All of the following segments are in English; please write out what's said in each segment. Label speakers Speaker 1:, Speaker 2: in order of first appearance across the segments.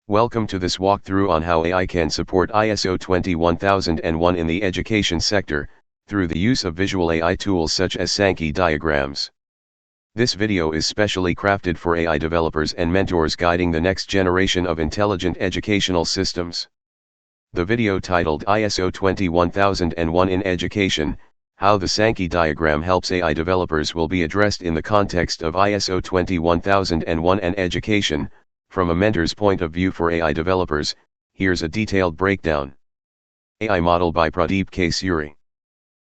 Speaker 1: Welcome to this walkthrough on how AI can support ISO 21001 in the education sector, through the use of visual AI tools such as Sankey diagrams. This video is specially crafted for AI developers and mentors guiding the next generation of intelligent educational systems. The video titled ISO 21001 in Education, How the Sankey Diagram Helps AI Developers will be addressed in the context of ISO 21001 and education. From a mentor's point of view for AI developers, here's a detailed breakdown. AI model by Pradeep K. Suri.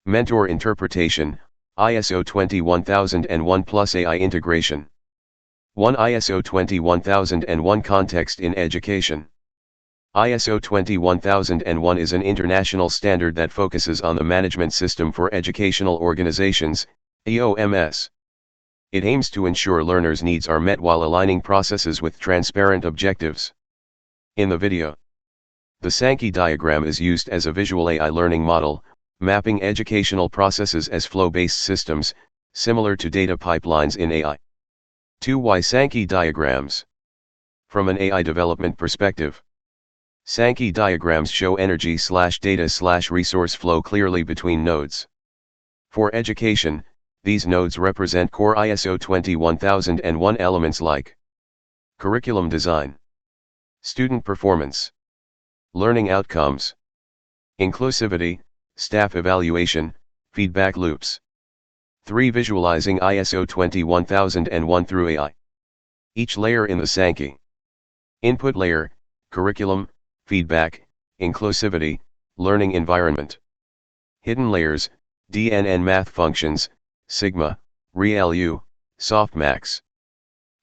Speaker 1: Mentor interpretation, ISO 21001 plus AI integration. 1. ISO 21001 context in education. ISO 21001 is an international standard that focuses on the management system for educational organizations, EOMS. It aims to ensure learners' needs are met while aligning processes with transparent objectives. In the video, the Sankey diagram is used as a visual AI learning model, mapping educational processes as flow-based systems, similar to data pipelines in AI. 2. Why Sankey diagrams? From an AI development perspective, Sankey diagrams show energy/data/resource flow clearly between nodes. For education, these nodes represent core ISO 21001 elements like curriculum design, student performance, learning outcomes, inclusivity, staff evaluation, feedback loops. 3. Visualizing ISO 21001 through AI. Each layer in the Sankey input layer, curriculum, feedback, inclusivity, learning environment. Hidden layers, DNN math functions, Sigma, ReLU, Softmax.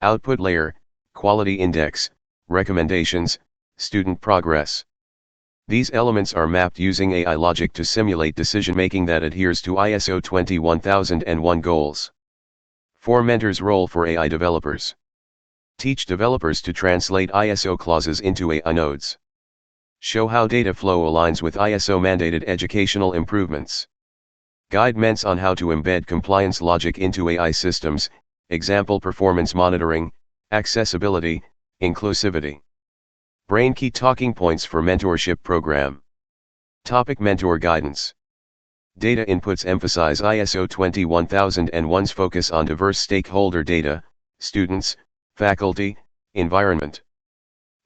Speaker 1: Output layer, quality index, recommendations, student progress. These elements are mapped using AI logic to simulate decision-making that adheres to ISO 21001 goals. 4. Mentor's role for AI developers. Teach developers to translate ISO clauses into AI nodes. Show how data flow aligns with ISO-mandated educational improvements. Guide ments on how to embed compliance logic into AI systems, example performance monitoring, accessibility, inclusivity. Brain key talking points for mentorship program. Topic: Mentor guidance. Data inputs emphasize ISO 21001's focus on diverse stakeholder data, students, faculty, environment.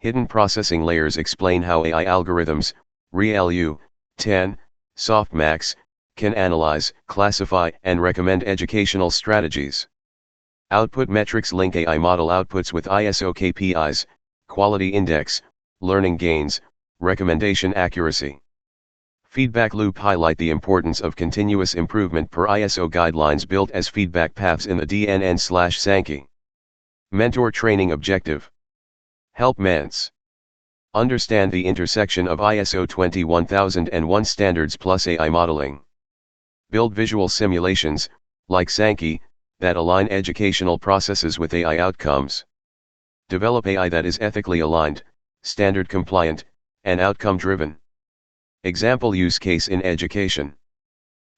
Speaker 1: Hidden processing layers explain how AI algorithms, ReLU, 10, Softmax, can analyze, classify, and recommend educational strategies. Output metrics link AI model outputs with ISO KPIs, quality index, learning gains, recommendation accuracy. Feedback loop highlight the importance of continuous improvement per ISO guidelines built as feedback paths in the DNN/Sankey. Mentor training objective. Help ments understand the intersection of ISO 21001 standards plus AI modeling. Build visual simulations, like Sankey, that align educational processes with AI outcomes. Develop AI that is ethically aligned, standard compliant, and outcome driven. Example use case in education.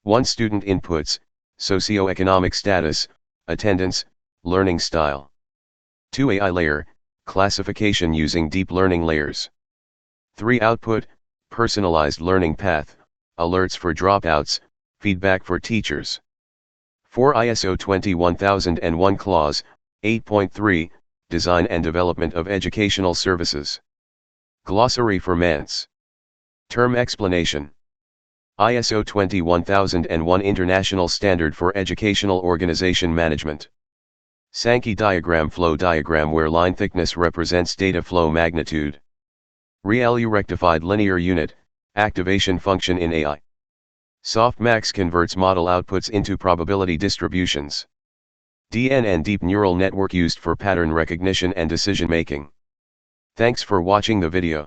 Speaker 1: 1. Student inputs, socioeconomic status, attendance, learning style. 2. AI layer, classification using deep learning layers. 3. Output, personalized learning path, alerts for dropouts, feedback for teachers. 4. ISO 21001 Clause, 8.3, Design and Development of Educational Services. Glossary for ments. Term explanation. ISO 21001 International Standard for Educational Organization Management. Sankey diagram flow diagram where line thickness represents data flow magnitude. ReLU rectified linear unit, activation function in AI. Softmax converts model outputs into probability distributions. DNN deep neural network used for pattern recognition and decision making. Thanks for watching the video.